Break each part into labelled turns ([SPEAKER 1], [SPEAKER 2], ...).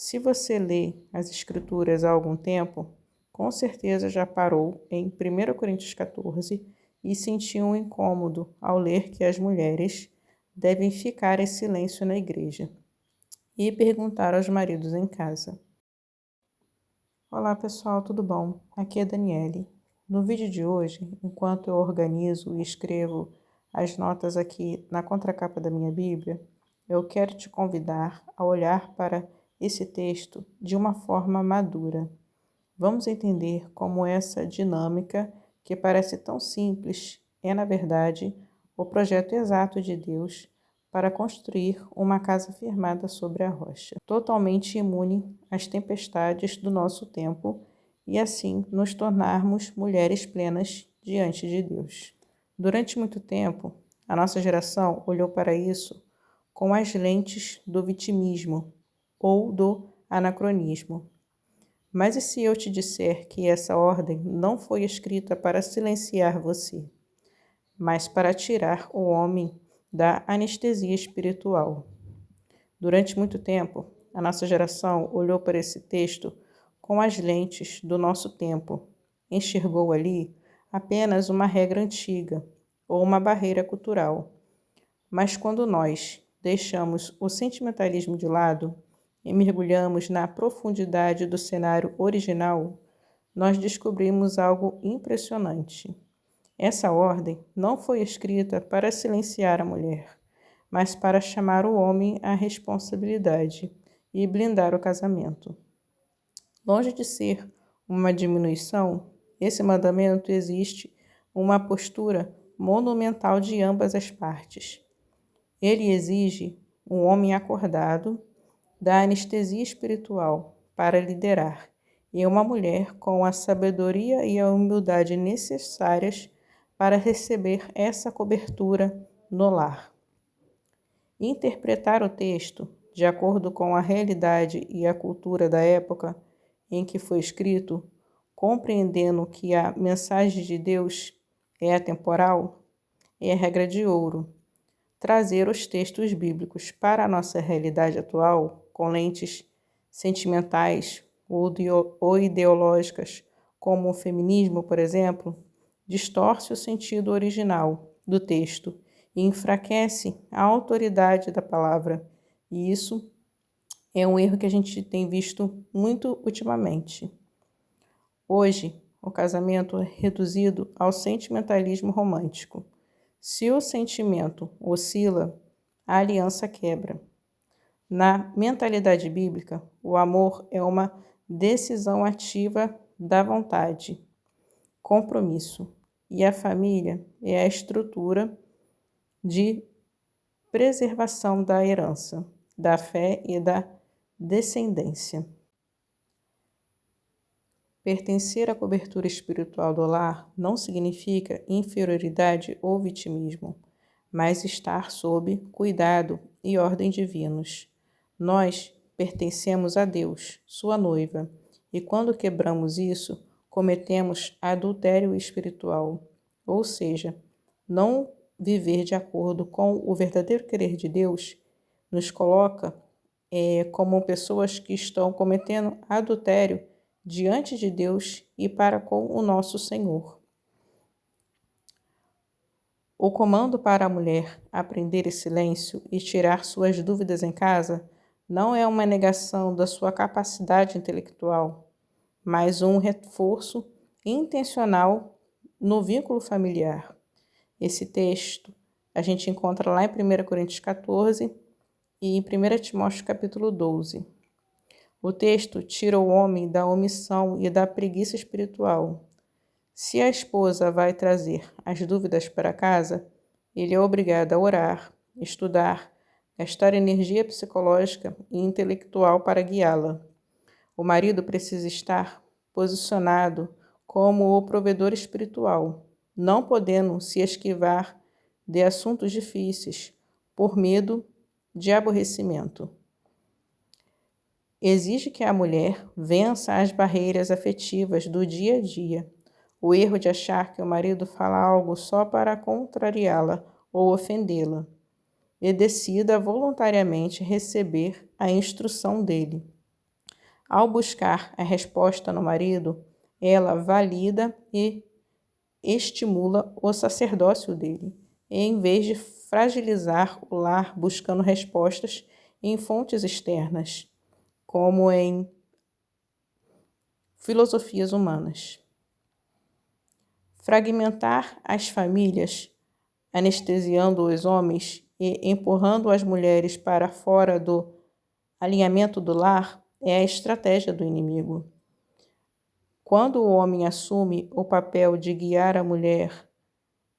[SPEAKER 1] Se você lê as Escrituras há algum tempo, com certeza já parou em 1 Coríntios 14 e sentiu um incômodo ao ler que as mulheres devem ficar em silêncio na igreja e perguntar aos maridos em casa. Olá pessoal, tudo bom? Aqui é Daniele. No vídeo de hoje, enquanto eu organizo e escrevo as notas aqui na contracapa da minha Bíblia, eu quero te convidar a olhar para esse texto de uma forma madura. Vamos entender como essa dinâmica, que parece tão simples, é na verdade o projeto exato de Deus para construir uma casa firmada sobre a rocha, totalmente imune às tempestades do nosso tempo e assim nos tornarmos mulheres plenas diante de Deus. Durante muito tempo, a nossa geração olhou para isso com as lentes do vitimismo ou do anacronismo. Mas e se eu te disser que essa ordem não foi escrita para silenciar você, mas para tirar o homem da anestesia espiritual? Durante muito tempo, a nossa geração olhou para esse texto com as lentes do nosso tempo. Enxergou ali apenas uma regra antiga ou uma barreira cultural. Mas quando nós deixamos o sentimentalismo de lado e mergulhamos na profundidade do cenário original, nós descobrimos algo impressionante. Essa ordem não foi escrita para silenciar a mulher, mas para chamar o homem à responsabilidade e blindar o casamento. Longe de ser uma diminuição, esse mandamento existe uma postura monumental de ambas as partes. Ele exige um homem acordado da anestesia espiritual para liderar e uma mulher com a sabedoria e a humildade necessárias para receber essa cobertura no lar. Interpretar o texto de acordo com a realidade e a cultura da época em que foi escrito, compreendendo que a mensagem de Deus é atemporal, é a regra de ouro. Trazer os textos bíblicos para a nossa realidade atual, com lentes sentimentais ou ideológicas, como o feminismo, por exemplo, distorce o sentido original do texto e enfraquece a autoridade da palavra. E isso é um erro que a gente tem visto muito ultimamente. Hoje, o casamento é reduzido ao sentimentalismo romântico. Se o sentimento oscila, a aliança quebra. Na mentalidade bíblica, o amor é uma decisão ativa da vontade, compromisso, e a família é a estrutura de preservação da herança, da fé e da descendência. Pertencer à cobertura espiritual do lar não significa inferioridade ou vitimismo, mas estar sob cuidado e ordem divinos. Nós pertencemos a Deus, sua noiva, e quando quebramos isso, cometemos adultério espiritual, ou seja, não viver de acordo com o verdadeiro querer de Deus nos coloca como pessoas que estão cometendo adultério diante de Deus e para com o nosso Senhor. O comando para a mulher aprender em silêncio e tirar suas dúvidas em casa não é uma negação da sua capacidade intelectual, mas um reforço intencional no vínculo familiar. Esse texto a gente encontra lá em 1 Coríntios 14 e em 1 Timóteo capítulo 12. O texto tira o homem da omissão e da preguiça espiritual. Se a esposa vai trazer as dúvidas para casa, ele é obrigado a orar, estudar, gastar energia psicológica e intelectual para guiá-la. O marido precisa estar posicionado como o provedor espiritual, não podendo se esquivar de assuntos difíceis por medo de aborrecimento. Exige que a mulher vença as barreiras afetivas do dia a dia. O erro de achar que o marido fala algo só para contrariá-la ou ofendê-la. E decida voluntariamente receber a instrução dele. Ao buscar a resposta no marido, ela valida e estimula o sacerdócio dele, em vez de fragilizar o lar buscando respostas em fontes externas, como em filosofias humanas. Fragmentar as famílias, anestesiando os homens e empurrando as mulheres para fora do alinhamento do lar é a estratégia do inimigo. Quando o homem assume o papel de guiar a mulher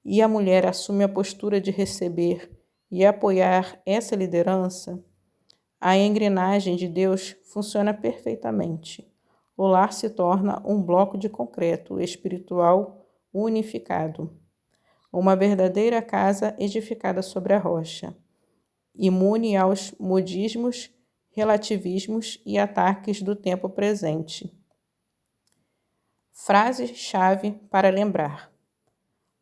[SPEAKER 1] e a mulher assume a postura de receber e apoiar essa liderança, a engrenagem de Deus funciona perfeitamente. O lar se torna um bloco de concreto espiritual unificado, uma verdadeira casa edificada sobre a rocha, imune aos modismos, relativismos e ataques do tempo presente. Frase-chave para lembrar: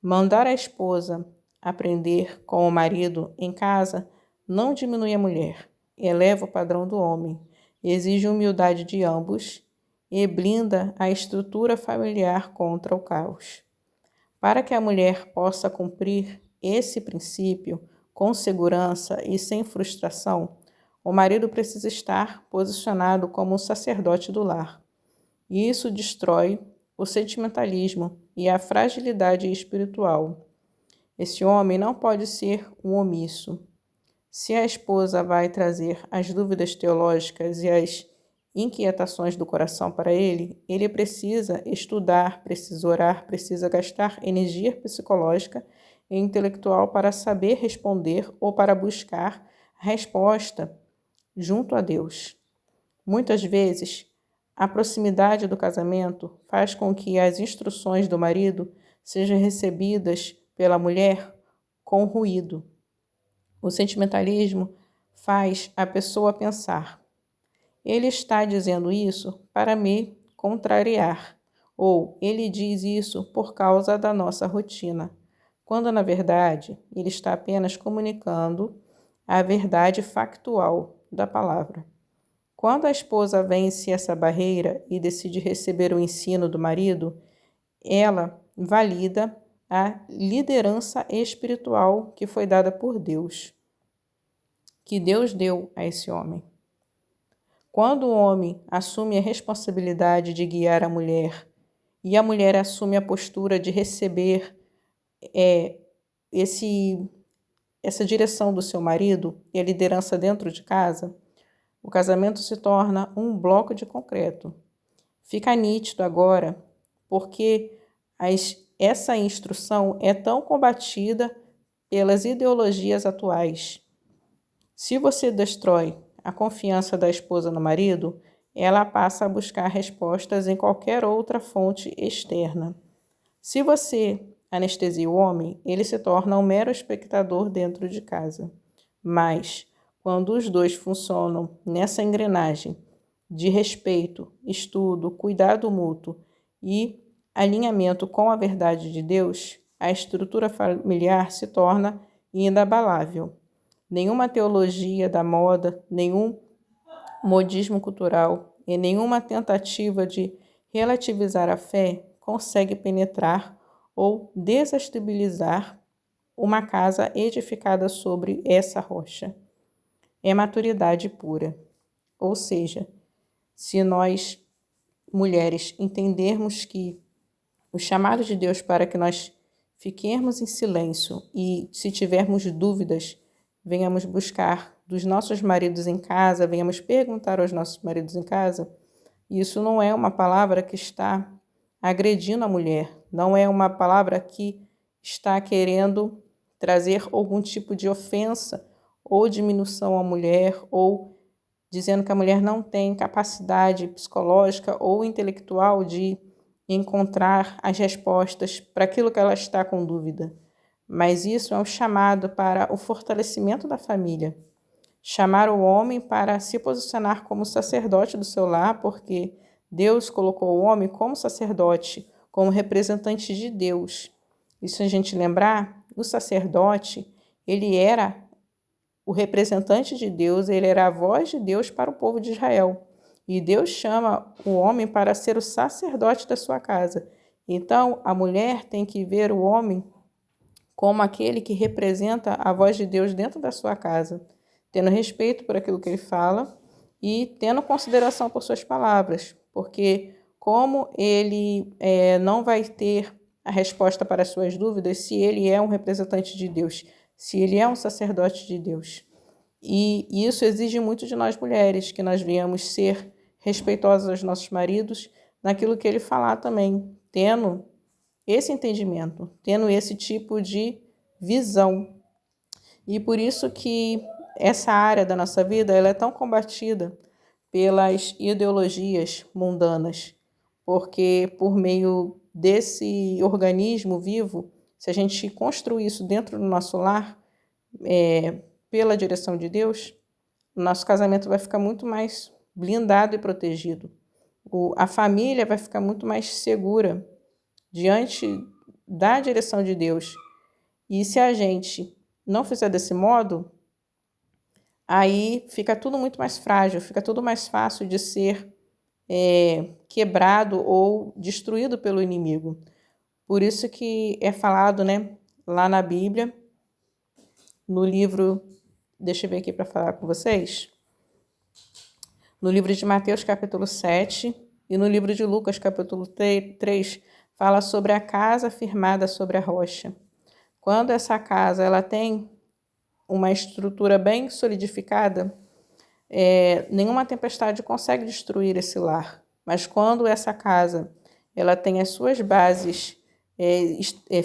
[SPEAKER 1] mandar a esposa aprender com o marido em casa não diminui a mulher, eleva o padrão do homem, exige humildade de ambos e blinda a estrutura familiar contra o caos. Para que a mulher possa cumprir esse princípio com segurança e sem frustração, o marido precisa estar posicionado como um sacerdote do lar. E isso destrói o sentimentalismo e a fragilidade espiritual. Esse homem não pode ser um omisso. Se a esposa vai trazer as dúvidas teológicas e as inquietações do coração para ele, ele precisa estudar, precisa orar, precisa gastar energia psicológica e intelectual para saber responder ou para buscar a resposta junto a Deus. Muitas vezes, a proximidade do casamento faz com que as instruções do marido sejam recebidas pela mulher com ruído. O sentimentalismo faz a pessoa pensar: ele está dizendo isso para me contrariar, ou ele diz isso por causa da nossa rotina, quando na verdade ele está apenas comunicando a verdade factual da palavra. Quando a esposa vence essa barreira e decide receber o ensino do marido, ela valida a liderança espiritual que foi dada por Deus, que Deus deu a esse homem. Quando o homem assume a responsabilidade de guiar a mulher e a mulher assume a postura de receber essa direção do seu marido e a liderança dentro de casa, o casamento se torna um bloco de concreto. Fica nítido agora porque essa instrução é tão combatida pelas ideologias atuais. Se você destrói a confiança da esposa no marido, ela passa a buscar respostas em qualquer outra fonte externa. Se você anestesia o homem, ele se torna um mero espectador dentro de casa. Mas, quando os dois funcionam nessa engrenagem de respeito, estudo, cuidado mútuo e alinhamento com a verdade de Deus, a estrutura familiar se torna inabalável. Nenhuma teologia da moda, nenhum modismo cultural e nenhuma tentativa de relativizar a fé consegue penetrar ou desestabilizar uma casa edificada sobre essa rocha. É maturidade pura. Ou seja, se nós, mulheres, entendermos que o chamado de Deus para que nós fiquemos em silêncio e, se tivermos dúvidas, venhamos buscar dos nossos maridos em casa, venhamos perguntar aos nossos maridos em casa, isso não é uma palavra que está agredindo a mulher, não é uma palavra que está querendo trazer algum tipo de ofensa ou diminuição à mulher, ou dizendo que a mulher não tem capacidade psicológica ou intelectual de encontrar as respostas para aquilo que ela está com dúvida. Mas isso é um chamado para o fortalecimento da família. Chamar o homem para se posicionar como sacerdote do seu lar, porque Deus colocou o homem como sacerdote, como representante de Deus. E se a gente lembrar, o sacerdote, ele era o representante de Deus, ele era a voz de Deus para o povo de Israel. E Deus chama o homem para ser o sacerdote da sua casa. Então, a mulher tem que ver o homem como aquele que representa a voz de Deus dentro da sua casa, tendo respeito por aquilo que ele fala e tendo consideração por suas palavras, porque como ele não vai ter a resposta para as suas dúvidas se ele é um representante de Deus, se ele é um sacerdote de Deus. E isso exige muito de nós mulheres, que nós venhamos ser respeitosas aos nossos maridos naquilo que ele falar também, tendo esse entendimento, tendo esse tipo de visão. E por isso que essa área da nossa vida ela é tão combatida pelas ideologias mundanas, porque por meio desse organismo vivo, se a gente construir isso dentro do nosso lar, pela direção de Deus, o nosso casamento vai ficar muito mais blindado e protegido. A família vai ficar muito mais segura diante da direção de Deus. E se a gente não fizer desse modo, aí fica tudo muito mais frágil, fica tudo mais fácil de ser quebrado ou destruído pelo inimigo. Por isso que é falado, lá na Bíblia, no livro, deixa eu ver aqui para falar com vocês, no livro de Mateus, capítulo 7, e no livro de Lucas, capítulo 3, fala sobre a casa firmada sobre a rocha. Quando essa casa ela tem uma estrutura bem solidificada, nenhuma tempestade consegue destruir esse lar. Mas quando essa casa ela tem as suas bases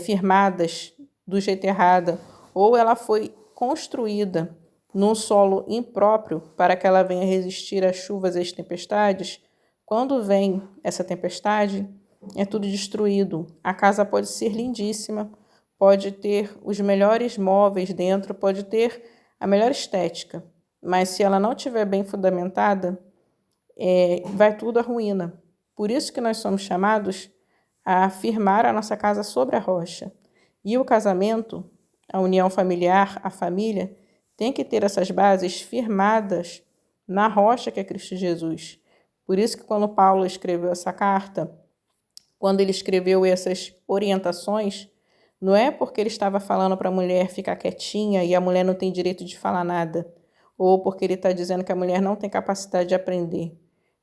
[SPEAKER 1] firmadas do jeito errado, ou ela foi construída num solo impróprio para que ela venha resistir às chuvas e às tempestades, quando vem essa tempestade, é tudo destruído. A casa pode ser lindíssima, pode ter os melhores móveis dentro, pode ter a melhor estética, mas se ela não estiver bem fundamentada, vai tudo à ruína. Por isso que nós somos chamados a firmar a nossa casa sobre a rocha. E o casamento, a união familiar, a família, tem que ter essas bases firmadas na rocha que é Cristo Jesus. Por isso que quando Paulo escreveu essa carta, quando ele escreveu essas orientações, não é porque ele estava falando para a mulher ficar quietinha e a mulher não tem direito de falar nada, ou porque ele está dizendo que a mulher não tem capacidade de aprender.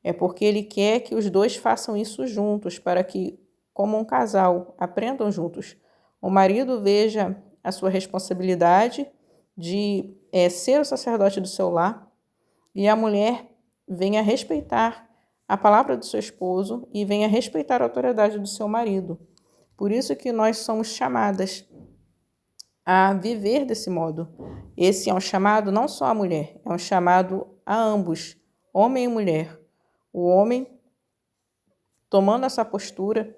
[SPEAKER 1] É porque ele quer que os dois façam isso juntos, para que, como um casal, aprendam juntos. O marido veja a sua responsabilidade de ser o sacerdote do seu lar e a mulher venha respeitar a palavra do seu esposo e venha respeitar a autoridade do seu marido. Por isso que nós somos chamadas a viver desse modo. Esse é um chamado não só à mulher, é um chamado a ambos, homem e mulher. O homem tomando essa postura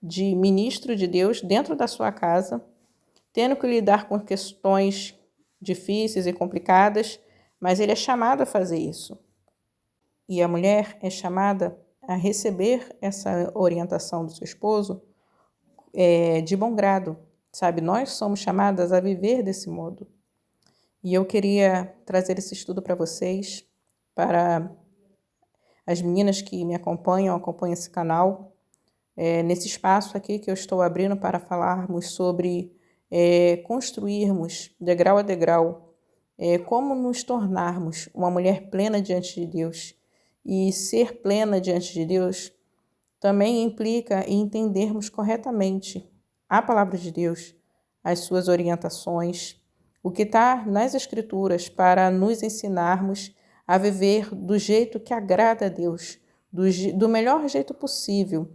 [SPEAKER 1] de ministro de Deus dentro da sua casa, tendo que lidar com questões difíceis e complicadas, mas ele é chamado a fazer isso. E a mulher é chamada a receber essa orientação do seu esposo de bom grado, sabe? Nós somos chamadas a viver desse modo. E eu queria trazer esse estudo para vocês, para as meninas que me acompanham esse canal, nesse espaço aqui que eu estou abrindo para falarmos sobre construirmos, degrau a degrau, como nos tornarmos uma mulher plena diante de Deus. E ser plena diante de Deus também implica em entendermos corretamente a palavra de Deus, as suas orientações, o que está nas Escrituras para nos ensinarmos a viver do jeito que agrada a Deus, do melhor jeito possível.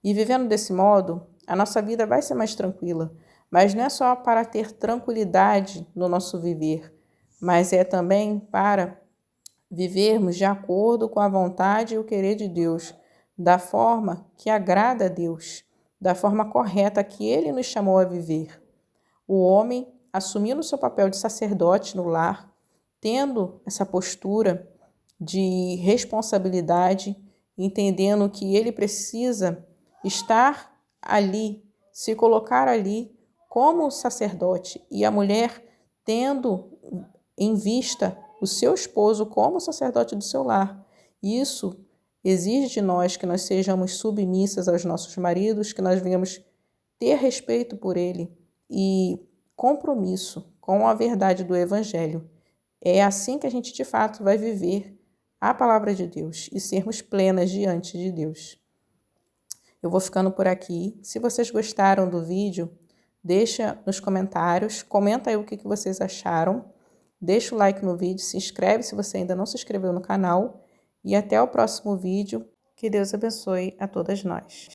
[SPEAKER 1] E vivendo desse modo, a nossa vida vai ser mais tranquila. Mas não é só para ter tranquilidade no nosso viver, mas é também para vivermos de acordo com a vontade e o querer de Deus, da forma que agrada a Deus, da forma correta que Ele nos chamou a viver. O homem, assumindo o seu papel de sacerdote no lar, tendo essa postura de responsabilidade, entendendo que ele precisa estar ali, se colocar ali como sacerdote, e a mulher tendo em vista o seu esposo como sacerdote do seu lar. Isso exige de nós que nós sejamos submissas aos nossos maridos, que nós venhamos ter respeito por ele e compromisso com a verdade do Evangelho. É assim que a gente, de fato, vai viver a palavra de Deus e sermos plenas diante de Deus. Eu vou ficando por aqui. Se vocês gostaram do vídeo, deixa nos comentários, comenta aí o que vocês acharam, deixa o like no vídeo, se inscreve se você ainda não se inscreveu no canal e até o próximo vídeo. Que Deus abençoe a todas nós.